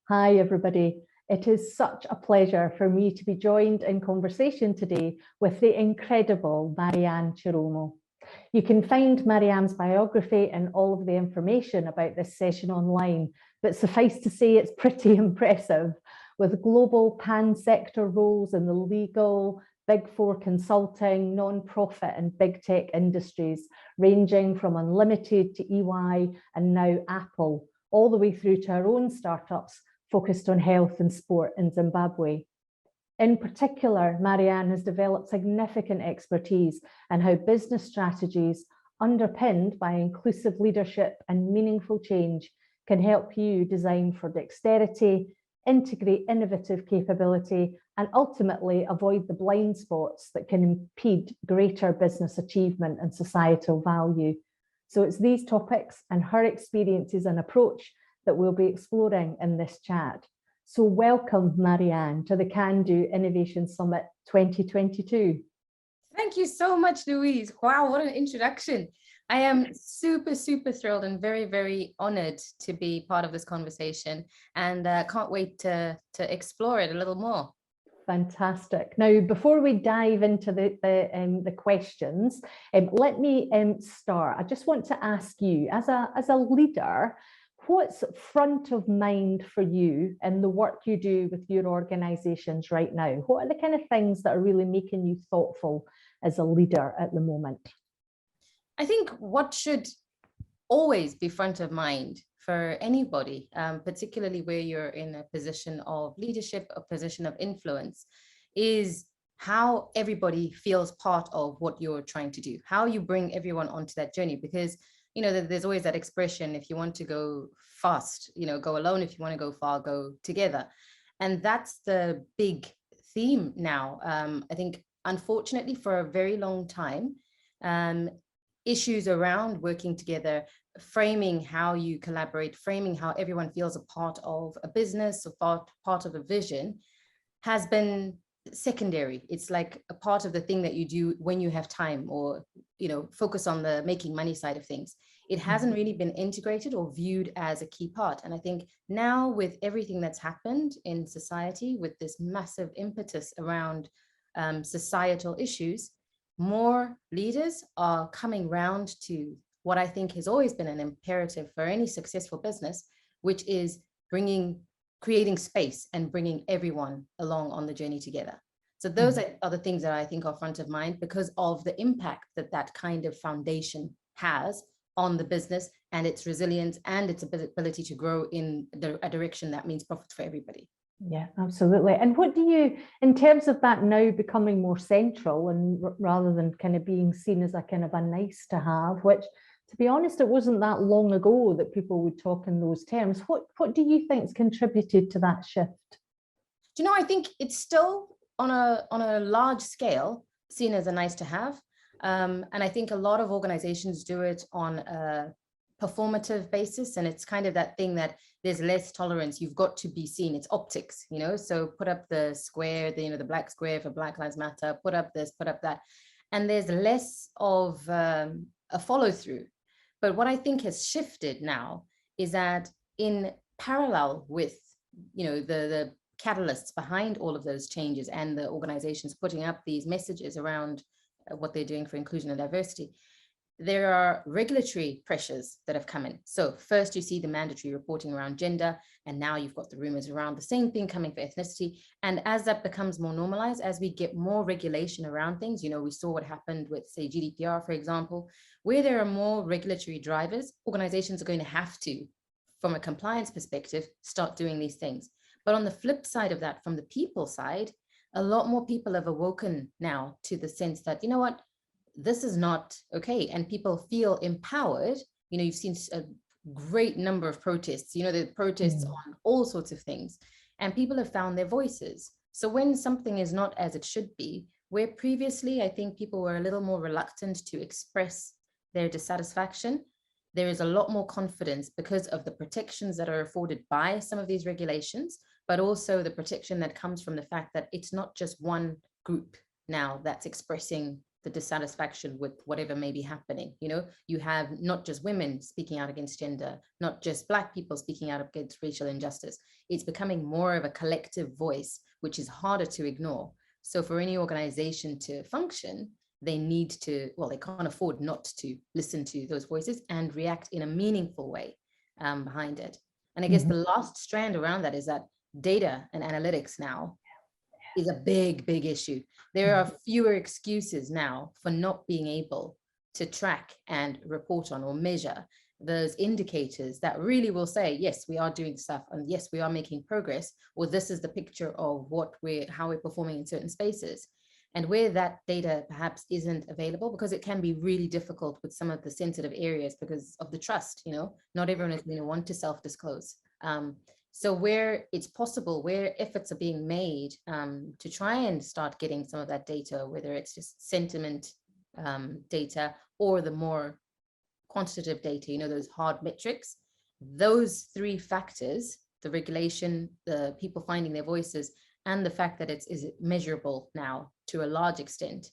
Hi, everybody. It is such a pleasure for me to be joined in conversation today with the incredible Marianne Chiromo. You can find Marianne's biography and all of the information about this session online, but suffice to say it's pretty impressive, with global pan-sector roles in the legal, Big Four consulting, non-profit and big tech industries, ranging from Unlimited to EY and now Apple, all the way through to our own startups focused on health and sport in Zimbabwe. In particular, Marianne has developed significant expertise in how business strategies, underpinned by inclusive leadership and meaningful change, can help you design for dexterity, integrate innovative capability, and ultimately avoid the blind spots that can impede greater business achievement and societal value. So it's these topics and her experiences and approach that we'll be exploring in this chat. So welcome, Marianne, to the Can Do Innovation Summit 2022. Thank you so much, Louise. Wow, what an introduction. I am super thrilled and very honored to be part of this conversation, and can't wait to explore it a little more. Fantastic. Now, before we dive into the questions, let me start. I just want to ask you, as a leader, what's front of mind for you in the work you do with your organizations right now? What are the kind of things that are really making you thoughtful as a leader at the moment? I think what should always be front of mind for anybody, particularly where you're in a position of leadership, a position of influence, is how everybody feels part of what you're trying to do, how you bring everyone onto that journey. Because you know, there's always that expression, if you want to go fast, you know, go alone. If you want to go far, go together. And that's the big theme now. I think, unfortunately, for a very long time, issues around working together, framing how you collaborate, framing how everyone feels a part of a business or part of a vision has been secondary. It's like a part of the thing that you do when you have time, or you know, focus on the making money side of things. It hasn't really been integrated or viewed as a key part. And I think now, with everything that's happened in society, with this massive impetus around societal issues, more leaders are coming round to what I think has always been an imperative for any successful business, which is creating space and bringing everyone along on the journey together. So those are the things that I think are front of mind, because of the impact that that kind of foundation has on the business and its resilience and its ability to grow in a direction that means profit for everybody. Yeah, absolutely. And what do you, in terms of that now becoming more central, and rather than kind of being seen as a kind of a nice to have, which, to be honest, it wasn't that long ago that people would talk in those terms. What do you think's contributed to that shift? Do you know, I think it's still on a large scale seen as a nice to have. And I think a lot of organizations do it on a performative basis. And it's kind of that thing that there's less tolerance. You've got to be seen. It's optics, you know, so put up the square, the black square for Black Lives Matter, put up this, put up that. And there's less of a follow through. But what I think has shifted now is that, in parallel with, you know, the catalysts behind all of those changes and the organizations putting up these messages around what they're doing for inclusion and diversity, there are regulatory pressures that have come in. So first you see the mandatory reporting around gender, and now you've got the rumors around the same thing coming for ethnicity. And as that becomes more normalized, as we get more regulation around things, you know, we saw what happened with, say, GDPR, for example, where there are more regulatory drivers, organizations are going to have to, from a compliance perspective, start doing these things. But on the flip side of that, from the people side, a lot more people have awoken now to the sense that, you know what, this is not okay. And people feel empowered. You know, you've seen a great number of protests, you know, the protests on all sorts of things, and people have found their voices. So when something is not as it should be, where previously I think people were a little more reluctant to express their dissatisfaction, there is a lot more confidence because of the protections that are afforded by some of these regulations, but also the protection that comes from the fact that it's not just one group now that's expressing the dissatisfaction with whatever may be happening. You know, you have not just women speaking out against gender, not just Black people speaking out against racial injustice. It's becoming more of a collective voice, which is harder to ignore. So for any organization to function, they need to, well, they can't afford not to listen to those voices and react in a meaningful way behind it. And I guess the last strand around that is that data and analytics now is a big, big issue. There are fewer excuses now for not being able to track and report on or measure those indicators that really will say, yes, we are doing stuff, and yes, we are making progress, or this is the picture of how we're performing in certain spaces. And where that data perhaps isn't available, because it can be really difficult with some of the sensitive areas because of the trust, you know, not everyone is going to want to self-disclose. So where it's possible, where efforts are being made to try and start getting some of that data, whether it's just sentiment data or the more quantitative data, you know, those hard metrics, those three factors, the regulation, the people finding their voices, and the fact that is measurable now to a large extent,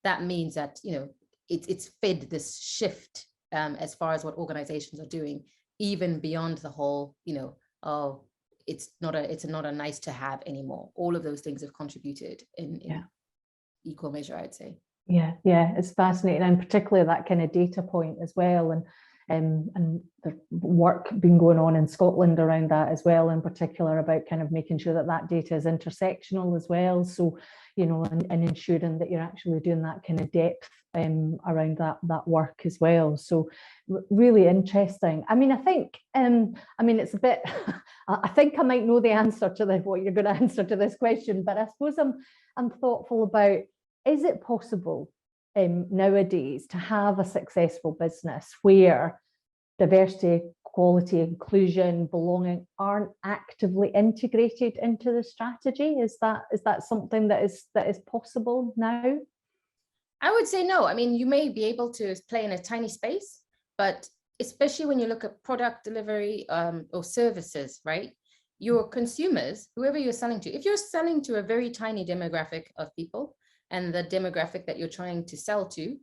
that means that, you know, it's fed this shift as far as what organizations are doing, even beyond the whole, you know, oh, it's not a nice to have anymore. All of those things have contributed in equal measure, I'd say. Yeah, it's fascinating, and particularly that kind of data point as well, and the work been going on in Scotland around that as well, in particular about kind of making sure that that data is intersectional as well. So, you know, and ensuring that you're actually doing that kind of depth around that work as well. So really interesting. I mean, I think, it's a bit, I think I might know the answer to what you're going to answer to this question, but I suppose I'm thoughtful about, is it possible nowadays to have a successful business where diversity, equality, inclusion, belonging aren't actively integrated into the strategy? Is that something that is possible now? I would say no. I mean, you may be able to play in a tiny space, but especially when you look at product delivery or services, right? Your consumers, whoever you're selling to, if you're selling to a very tiny demographic of people, and the demographic that you're trying to sell to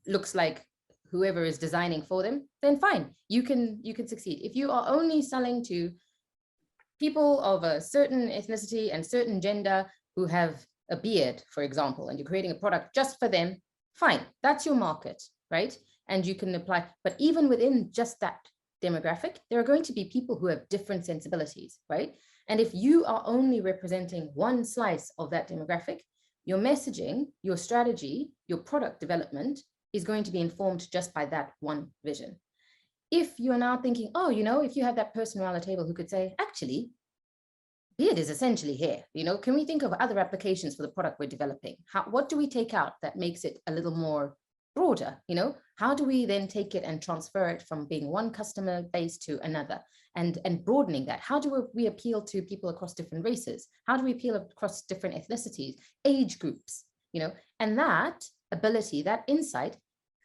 looks like whoever is designing for them, then fine, you can succeed. If you are only selling to people of a certain ethnicity and certain gender who have a beard, for example, and you're creating a product just for them, fine, that's your market, right? And you can apply, but even within just that demographic, there are going to be people who have different sensibilities, right? And if you are only representing one slice of that demographic, your messaging, your strategy, your product development is going to be informed just by that one vision. If you're now thinking, oh, you know, if you have that person around the table who could say, actually, beard is essentially hair, you know, can we think of other applications for the product we're developing? What do we take out that makes it a little more broader, you know? How do we then take it and transfer it from being one customer base to another, and broadening that? How do we appeal to people across different races? How do we appeal across different ethnicities, age groups, you know? And that ability, that insight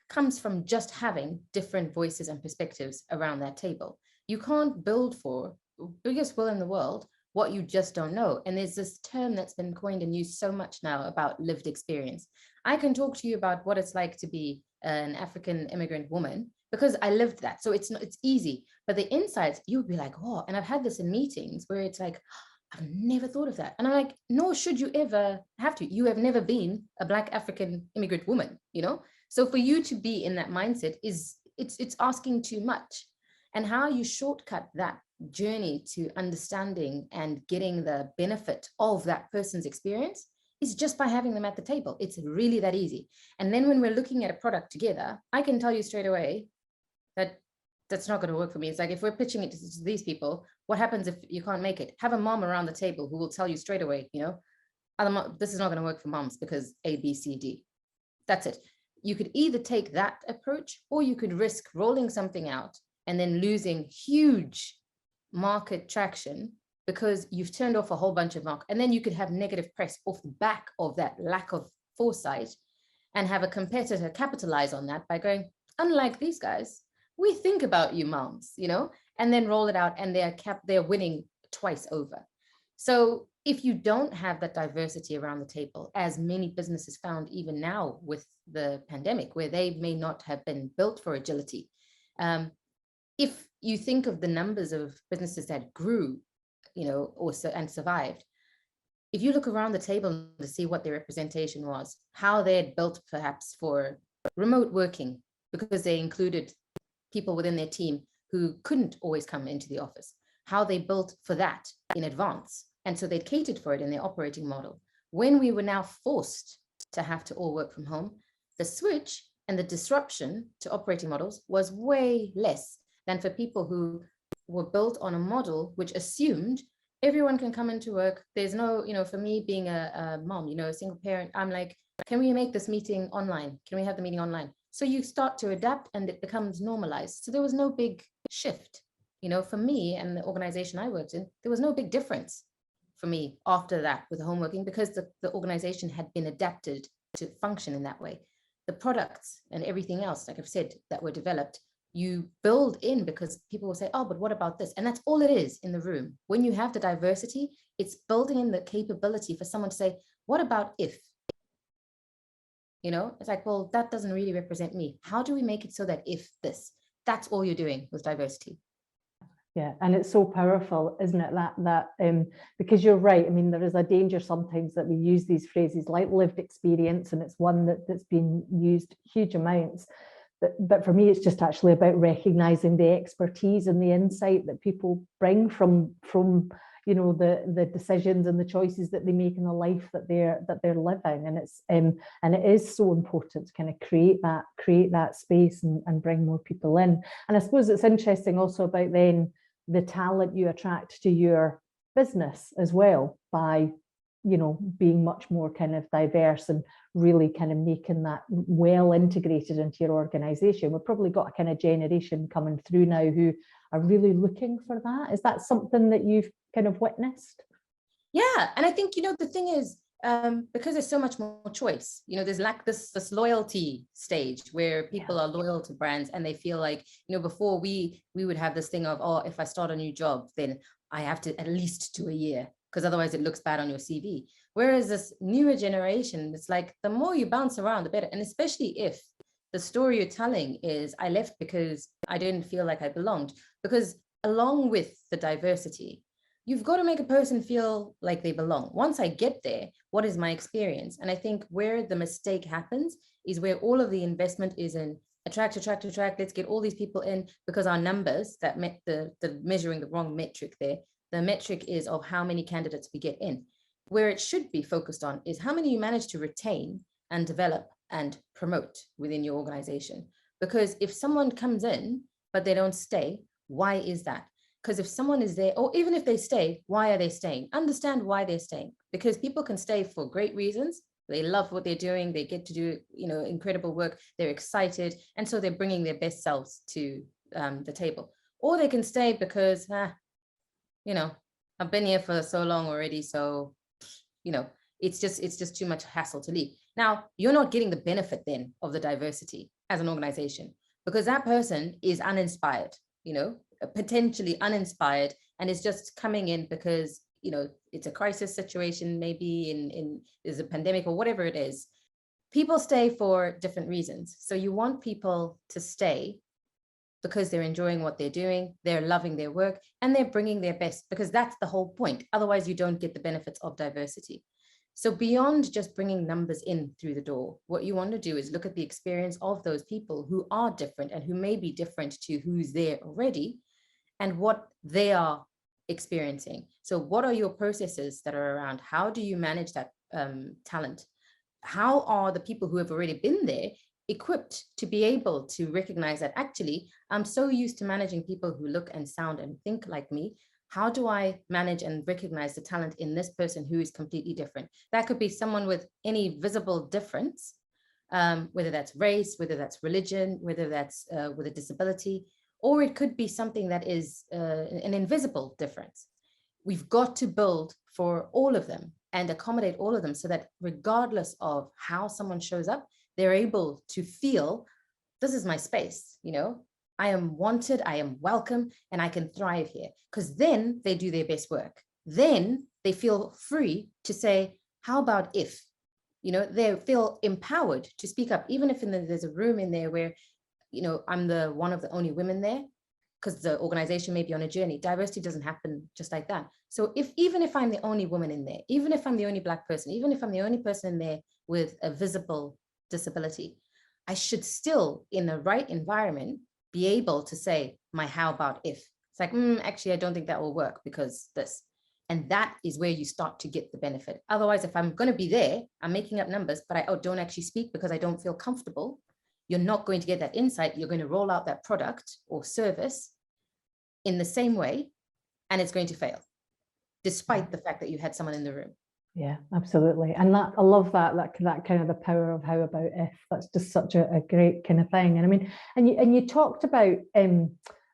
comes from just having different voices and perspectives around that table. You can't build for biggest will in the world what you just don't know. And there's this term that's been coined and used so much now about lived experience. I can talk to you about what it's like to be an African immigrant woman because I lived that. So it's easy, but the insights, you would be like, oh, and I've had this in meetings where it's like, I've never thought of that. And I'm like, nor should you ever have to. You have never been a Black African immigrant woman, you know? So for you to be in that mindset it's asking too much. And how you shortcut that journey to understanding and getting the benefit of that person's experience is just by having them at the table. It's really that easy. And then when we're looking at a product together, I can tell you straight away that that's not going to work for me. It's like, if we're pitching it to these people, what happens if you can't make it? Have a mom around the table who will tell you straight away, you know, this is not going to work for moms because A, B, C, D. That's it. You could either take that approach, or you could risk rolling something out and then losing huge market traction because you've turned off a whole bunch of market. And then you could have negative press off the back of that lack of foresight and have a competitor capitalize on that by going, unlike these guys, we think about you moms, you know, and then roll it out and they're winning twice over. So if you don't have that diversity around the table, as many businesses found even now with the pandemic, where they may not have been built for agility, if you think of the numbers of businesses that grew, also and survived, if you look around the table to see what their representation was, how they had built perhaps for remote working, because they included people within their team who couldn't always come into the office, how they built for that in advance. And so they catered for it in their operating model. When we were now forced to have to all work from home, the switch and the disruption to operating models was way less than for people who were built on a model which assumed everyone can come into work. There's no, for me being a mom, a single parent, I'm like, can we make this meeting online? Can we have the meeting online? So you start to adapt and it becomes normalized. So there was no big shift, for me and the organization I worked in, there was no big difference for me after that with the home working, because the organization had been adapted to function in that way. The products and everything else, like I've said, that were developed, you build in, because people will say, oh, but what about this? And that's all it is in the room. When you have the diversity, it's building in the capability for someone to say, what about if? It's like, well, that doesn't really represent me. How do we make it so that if this, that's all you're doing with diversity? Yeah, and it's so powerful, isn't it? That because you're right. I mean, there is a danger sometimes that we use these phrases like lived experience, and it's one that's been used huge amounts. But for me, it's just actually about recognizing the expertise and the insight that people bring from the decisions and the choices that they make in the life that they're living. And it is so important to kind of create that space and bring more people in. And I suppose it's interesting also about then the talent you attract to your business as well by being much more kind of diverse and really kind of making that well integrated into your organization. We've probably got a kind of generation coming through now who are really looking for that. Is that something that you've kind of witnessed? Yeah, and I think, the thing is, because there's so much more choice, there's like this loyalty stage where people are loyal to brands, and they feel like, before we would have this thing of, oh, if I start a new job, then I have to at least do a year, because otherwise it looks bad on your CV. Whereas this newer generation, it's like the more you bounce around, the better. And especially if the story you're telling is, I left because I didn't feel like I belonged. Because along with the diversity, you've got to make a person feel like they belong. Once I get there, what is my experience? And I think where the mistake happens is where all of the investment is in attract. Let's get all these people in, because our numbers that met the measuring the wrong metric there. The metric is of how many candidates we get in. Where it should be focused on is how many you manage to retain and develop and promote within your organization. Because if someone comes in, but they don't stay, why is that? Because if someone is there, or even if they stay, why are they staying? Understand why they're staying. Because people can stay for great reasons. They love what they're doing. They get to do, incredible work. They're excited. And so they're bringing their best selves to the table. Or they can stay because, I've been here for so long already. So, it's just too much hassle to leave. Now, you're not getting the benefit then of the diversity as an organization, because that person is uninspired, potentially uninspired, and is just coming in because, it's a crisis situation, maybe in there's a pandemic or whatever it is. People stay for different reasons. So you want people to stay because they're enjoying what they're doing, they're loving their work, and they're bringing their best, because that's the whole point. Otherwise, you don't get the benefits of diversity. So beyond just bringing numbers in through the door, what you want to do is look at the experience of those people who are different and who may be different to who's there already, and what they are experiencing. So what are your processes that are around? How do you manage that talent? How are the people who have already been there equipped to be able to recognize that actually I'm so used to managing people who look and sound and think like me. How do I manage and recognize the talent in this person who is completely different? That could be someone with any visible difference, whether that's race, whether that's religion, whether that's with a disability, or it could be something that is an invisible difference. We've got to build for all of them and accommodate all of them, so that regardless of how someone shows up, they're able to feel, this is my space, I am wanted, I am welcome, and I can thrive here. Because then they do their best work. Then they feel free to say, how about if, you know, they feel empowered to speak up, even if there's a room in there where, you know, I'm one of the only women there, because the organization may be on a journey. Diversity doesn't happen just like that. So even if I'm the only woman in there, even if I'm the only Black person, even if I'm the only person in there with a visible disability, I should still, in the right environment, be able to say my how about if. It's like, actually, I don't think that will work because this. And that is where you start to get the benefit. Otherwise, if I'm going to be there, I'm making up numbers, but I don't actually speak because I don't feel comfortable, you're not going to get that insight. You're going to roll out that product or service in the same way, and it's going to fail, despite the fact that you had someone in the room. Yeah, absolutely. And that, I love that kind of the power of how about if. That's just such a great kind of thing. And I mean, and you talked about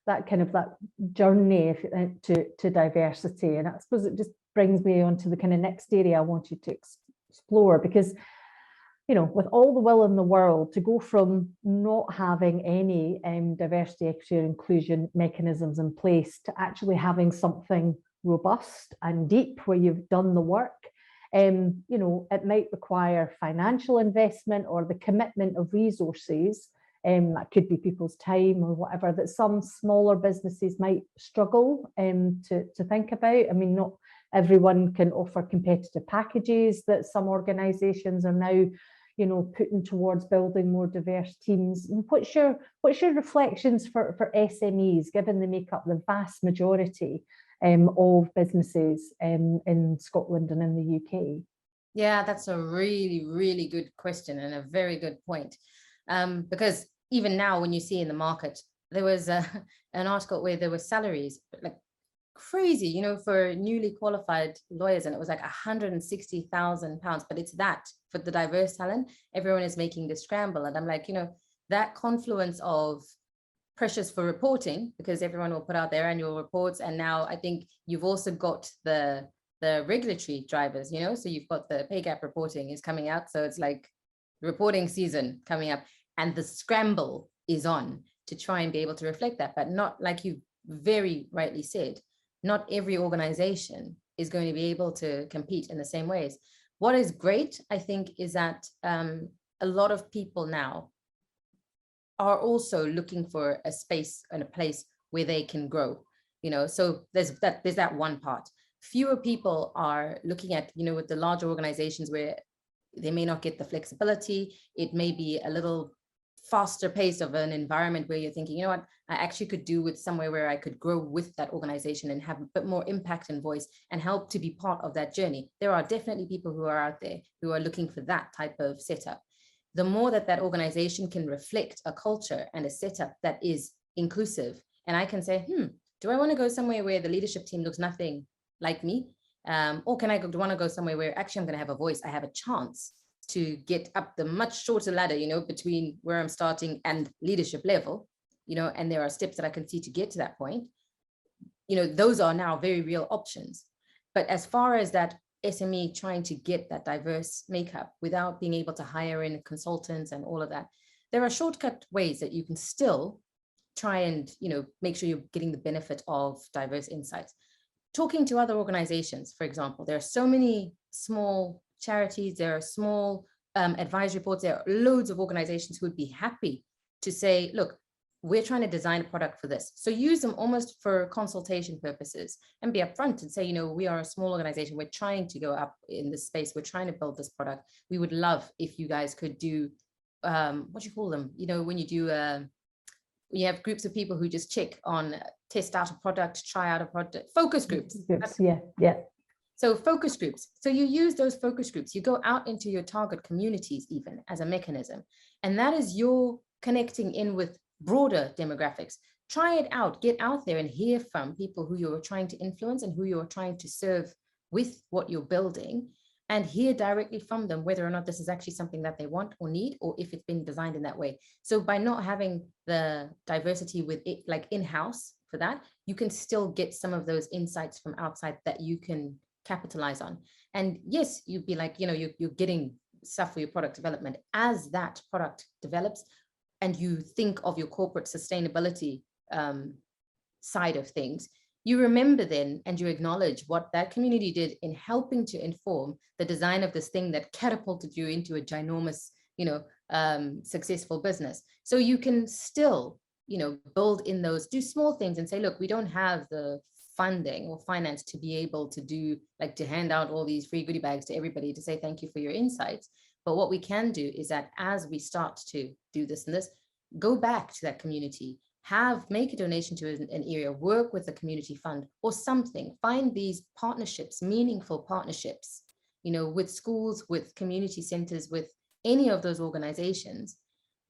that kind of that journey to diversity. And I suppose it just brings me on to the kind of next area I want you to explore, because, you know, with all the will in the world, to go from not having any diversity, equity, or inclusion mechanisms in place to actually having something robust and deep where you've done the work, you know, it might require financial investment or the commitment of resources. That could be people's time or whatever, that some smaller businesses might struggle to think about. I mean, not everyone can offer competitive packages that some organisations are now, you know, putting towards building more diverse teams. What's your reflections for SMEs, given they make up the vast majority of businesses in Scotland and in the UK? Yeah, that's a really, really good question and a very good point. Because even now, when you see in the market, there was an article where there were salaries like crazy, you know, for newly qualified lawyers, and it was like £160,000. But it's that for the diverse talent, everyone is making this scramble. And I'm like, you know, that confluence of pressures for reporting, because everyone will put out their annual reports, and now I think you've also got the regulatory drivers, you know, so you've got the pay gap reporting is coming out, so it's like reporting season coming up, and the scramble is on to try and be able to reflect that. But not, like you very rightly said, not every organization is going to be able to compete in the same ways. What is great, I think, is that a lot of people now are also looking for a space and a place where they can grow, you know, so there's that one part. Fewer people are looking at, you know, with the larger organizations where they may not get the flexibility. It may be a little faster pace of an environment where you're thinking, you know what, I actually could do with somewhere where I could grow with that organization and have a bit more impact and voice and help to be part of that journey. There are definitely people who are out there who are looking for that type of setup. The more that organization can reflect a culture and a setup that is inclusive, and I can say, do I want to go somewhere where the leadership team looks nothing like me? Or can I want to go somewhere where actually I'm going to have a voice, I have a chance to get up the much shorter ladder, you know, between where I'm starting and leadership level, you know, and there are steps that I can see to get to that point. You know, those are now very real options. But as far as that SME trying to get that diverse makeup without being able to hire in consultants and all of that, there are shortcut ways that you can still try and, you know, make sure you're getting the benefit of diverse insights. Talking to other organizations, for example, there are so many small charities, there are small advisory boards, there are loads of organizations who would be happy to say, look, we're trying to design a product for this. So use them almost for consultation purposes and be upfront and say, you know, we are a small organization. We're trying to go up in this space. We're trying to build this product. We would love if you guys could do, what do you call them? You know, when you do, you have groups of people who just check on, test out a product, try out a product, focus groups. Yeah. So focus groups. So you use those focus groups. You go out into your target communities even as a mechanism. And that is your connecting in with broader demographics. Try it out, get out there and hear from people who you're trying to influence and who you're trying to serve with what you're building, and hear directly from them whether or not this is actually something that they want or need, or if it's been designed in that way. So by not having the diversity with it, like in-house for that, you can still get some of those insights from outside that you can capitalize on. And yes, you'd be like, you know, you're getting stuff for your product development. As that product develops and you think of your corporate sustainability side of things, you remember then and you acknowledge what that community did in helping to inform the design of this thing that catapulted you into a ginormous, successful business. So you can still, build in those, do small things and say, look, we don't have the funding or finance to be able to do, like, to hand out all these free goodie bags to everybody to say thank you for your insights. But what we can do is that as we start to do this and this, go back to that community, make a donation to an area, work with a community fund or something, find these partnerships, meaningful partnerships, with schools, with community centers, with any of those organizations,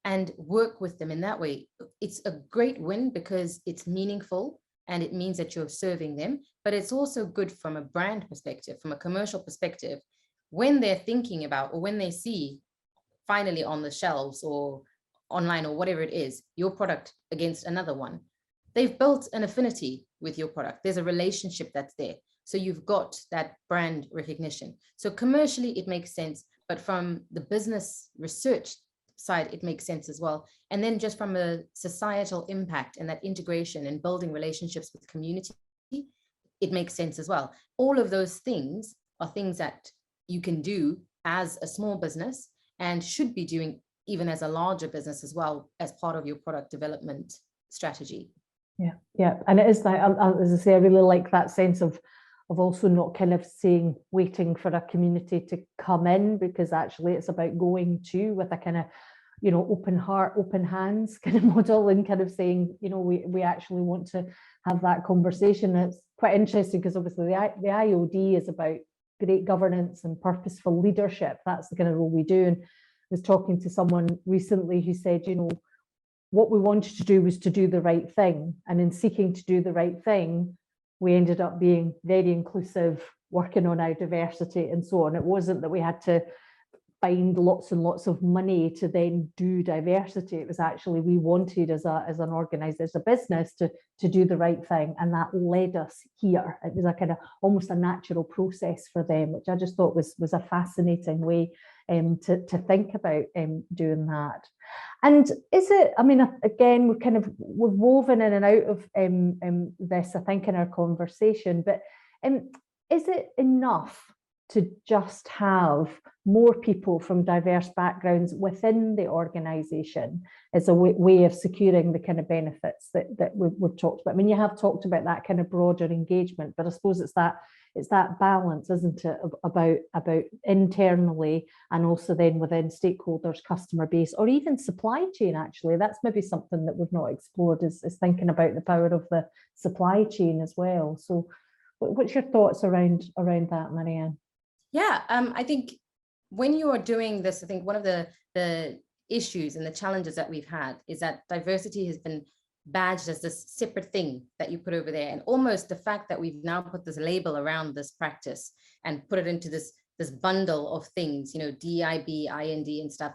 and work with them in that way. It's a great win because it's meaningful and it means that you're serving them, but it's also good from a brand perspective, from a commercial perspective, when they're thinking about, or when they see finally on the shelves or online or whatever it is, your product against another one, they've built an affinity with your product. There's a relationship that's there. So you've got that brand recognition. So commercially, it makes sense, but from the business research side, it makes sense as well. And then just from a societal impact and that integration and building relationships with community, it makes sense as well. All of those things are things that you can do as a small business and should be doing even as a larger business as well, as part of your product development strategy. Yeah. And it is that, as I say, I really like that sense of also not kind of saying, waiting for a community to come in, because actually it's about going to with a kind of, open heart, open hands kind of model, and kind of saying, we actually want to have that conversation. It's quite interesting because obviously the IOD is about great governance and purposeful leadership. That's the kind of role we do. And I was talking to someone recently who said, what we wanted to do was to do the right thing. And in seeking to do the right thing, we ended up being very inclusive, working on our diversity and so on. It wasn't that we had to find lots and lots of money to then do diversity. It was actually, we wanted as an organizer, as a business, to do the right thing. And that led us here. It was a kind of almost a natural process for them, which I just thought was a fascinating way to think about doing that. And is it, again, we've woven in and out of this, I think, in our conversation, but is it enough to just have more people from diverse backgrounds within the organisation as a way of securing the kind of benefits that we've talked about? You have talked about that kind of broader engagement, but I suppose it's that balance, isn't it, about internally and also then within stakeholders, customer base, or even supply chain. Actually, that's maybe something that we've not explored, is thinking about the power of the supply chain as well. So what's your thoughts around that, Marianne? Yeah, I think when you are doing this, I think one of the issues and the challenges that we've had is that diversity has been badged as this separate thing that you put over there. And almost the fact that we've now put this label around this practice and put it into this bundle of things, DIB, IND and stuff,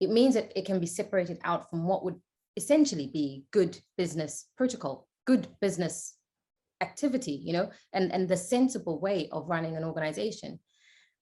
it means that it can be separated out from what would essentially be good business protocol, good business activity, and the sensible way of running an organization.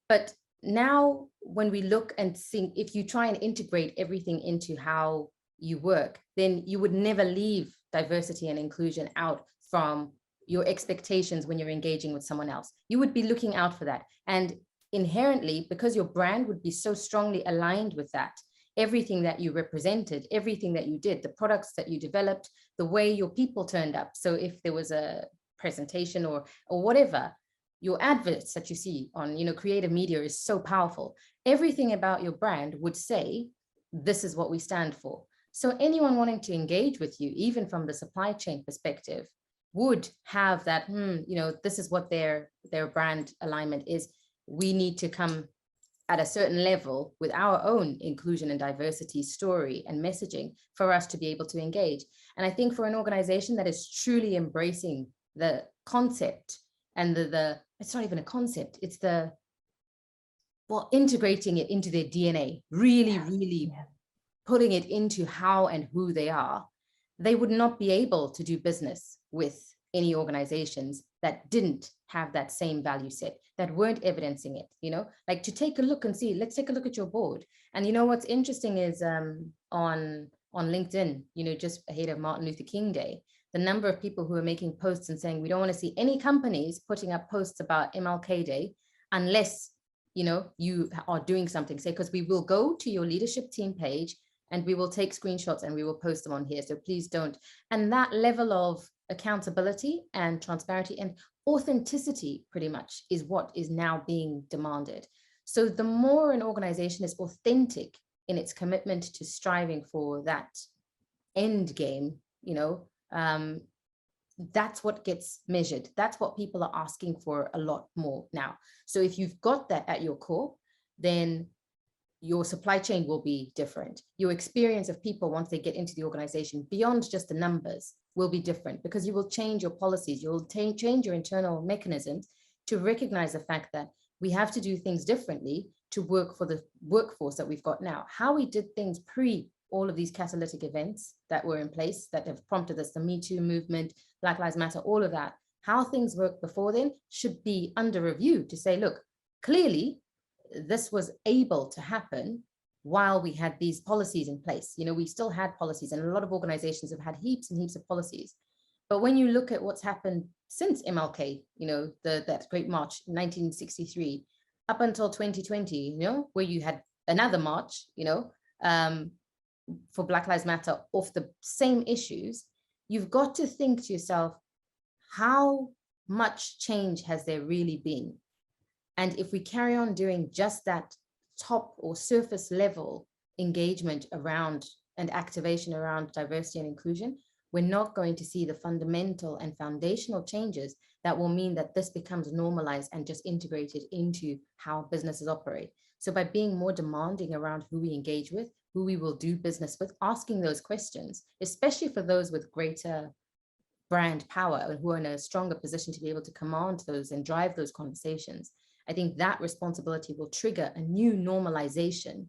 But now when we look and think, if you try and integrate everything into how you work, then you would never leave diversity and inclusion out from your expectations when you're engaging with someone else. You would be looking out for that. And inherently, because your brand would be so strongly aligned with that, everything that you represented, everything that you did, the products that you developed, the way your people turned up. So if there was a presentation or whatever, your adverts that you see on, creative media is so powerful. Everything about your brand would say, this is what we stand for. So anyone wanting to engage with you, even from the supply chain perspective, would have that, this is what their brand alignment is. We need to come at a certain level with our own inclusion and diversity story and messaging for us to be able to engage. And I think for an organization that is truly embracing the concept and it's not even a concept, it's integrating it into their DNA, really putting it into how and who they are, they would not be able to do business with any organizations that didn't have that same value set, that weren't evidencing it, like to take a look and see, let's take a look at your board. And what's interesting is on LinkedIn, just ahead of Martin Luther King Day, the number of people who are making posts and saying, we don't want to see any companies putting up posts about MLK Day unless, you know, you are doing something. Say, because we will go to your leadership team page and we will take screenshots and we will post them on here. So please don't. And that level of accountability and transparency and authenticity pretty much is what is now being demanded. So the more an organization is authentic in its commitment to striving for that end game, you know, that's what gets measured. That's what people are asking for a lot more now. So if you've got that at your core, then your supply chain will be different. Your experience of people once they get into the organization beyond just the numbers will be different, because you will change your policies. You'll change your internal mechanisms to recognize the fact that we have to do things differently to work for the workforce that we've got now. How we did things pre all of these catalytic events that were in place that have prompted us, the Me Too movement, Black Lives Matter, all of that, how things worked before then should be under review to say, look, clearly this was able to happen while we had these policies in place. You know, we still had policies, and a lot of organizations have had heaps and heaps of policies. But when you look at what's happened since MLK, you know, that great march, 1963, up until 2020, you know, where you had another march, you know, for Black Lives Matter off the same issues, you've got to think to yourself, how much change has there really been? And if we carry on doing just that top or surface level engagement around and activation around diversity and inclusion, we're not going to see the fundamental and foundational changes that will mean that this becomes normalized and just integrated into how businesses operate. So by being more demanding around who we engage with, who we will do business with, asking those questions, especially for those with greater brand power and who are in a stronger position to be able to command those and drive those conversations, I think that responsibility will trigger a new normalization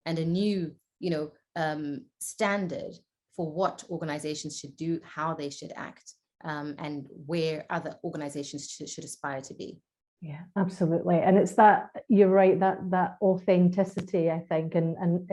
and a new, you know, standard for what organizations should do, how they should act, and where other organizations should aspire to be. Yeah, absolutely. And it's that, you're right, that authenticity, I think, and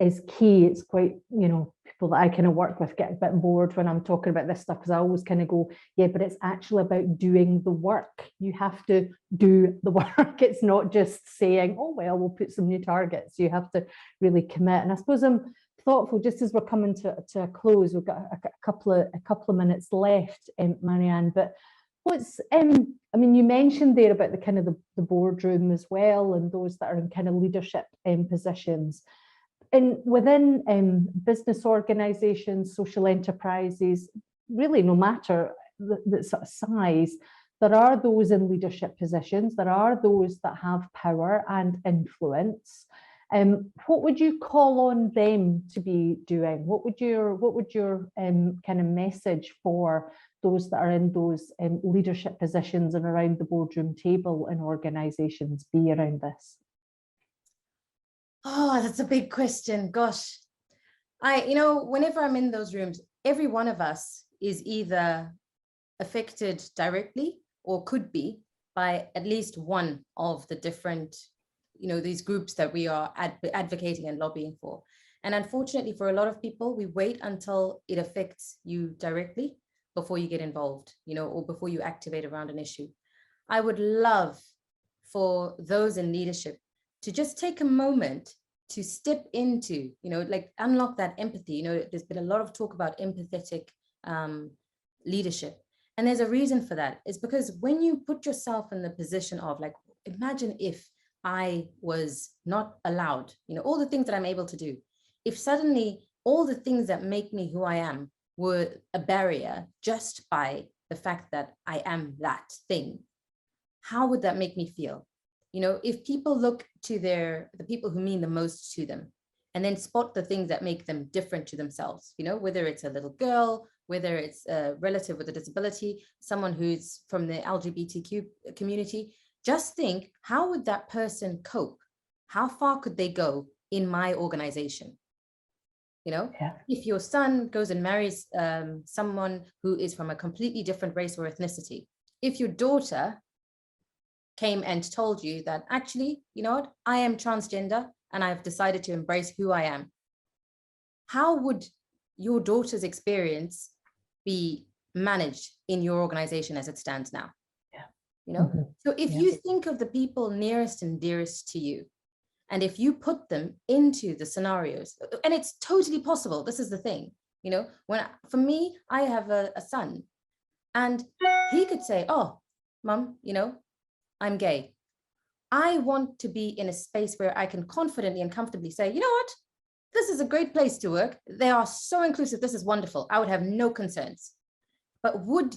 is key. It's quite, you know, people that I kind of work with get a bit bored when I'm talking about this stuff, because I always kind of go, yeah, but it's actually about doing the work. You have to do the work. It's not just saying, oh, well, we'll put some new targets. You have to really commit. And I suppose I'm thoughtful, just as we're coming to a close, we've got a couple of minutes left, Marianne, but what's, I mean, you mentioned there about the kind of the boardroom as well, and those that are in kind of leadership positions. And within business organizations, social enterprises, really no matter the sort of size, there are those in leadership positions, there are those that have power and influence. What would you call on them to be doing? What would your kind of message for those that are in those leadership positions and around the boardroom table in organizations be around this? Oh, that's a big question. Gosh, you know, whenever I'm in those rooms, every one of us is either affected directly or could be by at least one of the different, you know, these groups that we are advocating and lobbying for. And unfortunately, for a lot of people, we wait until it affects you directly before you get involved, you know, or before you activate around an issue. I would love for those in leadership to just take a moment to step into, you know, like unlock that empathy. You know, there's been a lot of talk about empathetic leadership. And there's a reason for that. It's because when you put yourself in the position of, like, imagine if I was not allowed, you know, all the things that I'm able to do. If suddenly all the things that make me who I am were a barrier just by the fact that I am that thing, how would that make me feel? You know, if people look to the people who mean the most to them, and then spot the things that make them different to themselves, you know, whether it's a little girl, whether it's a relative with a disability, someone who's from the LGBTQ community, just think, how would that person cope? How far could they go in my organization? You know, yeah. If your son goes and marries someone who is from a completely different race or ethnicity, if your daughter came and told you that, actually, you know what, I am transgender and I've decided to embrace who I am, how would your daughter's experience be managed in your organization as it stands now. Yeah. You know, so if Yeah. you think of the people nearest and dearest to you, and if you put them into the scenarios, and it's totally possible, this is the thing, you know, for me, I have a son, and he could say, oh, Mum, you know, I'm gay. I want to be in a space where I can confidently and comfortably say, you know what, this is a great place to work. They are so inclusive. This is wonderful. I would have no concerns. But would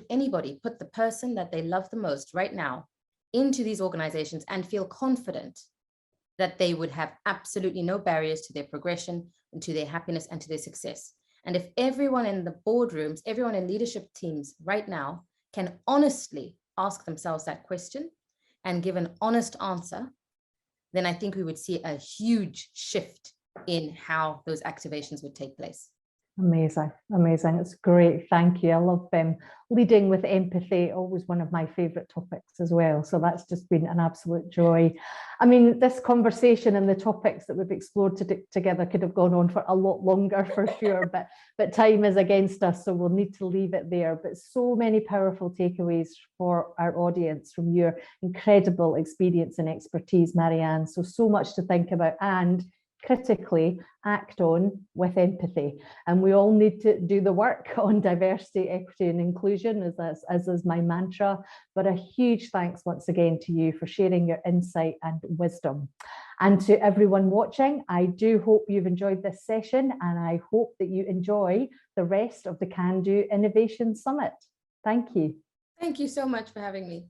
anybody put the person that they love the most right now into these organizations and feel confident that they would have absolutely no barriers to their progression and to their happiness and to their success? And if everyone in the boardrooms, everyone in leadership teams right now can honestly ask themselves that question and give an honest answer, then I think we would see a huge shift in how those activations would take place. Amazing, amazing. It's great. Thank you. I love leading with empathy, always one of my favorite topics as well. So that's just been an absolute joy. I mean, this conversation and the topics that we've explored together could have gone on for a lot longer for sure, but time is against us, so we'll need to leave it there. But so many powerful takeaways for our audience from your incredible experience and expertise, Marianne. So much to think about and critically act on with empathy. And we all need to do the work on diversity, equity and inclusion, as is my mantra. But a huge thanks once again to you for sharing your insight and wisdom. And to everyone watching, I do hope you've enjoyed this session, and I hope that you enjoy the rest of the Can Do Innovation Summit. Thank you. Thank you so much for having me.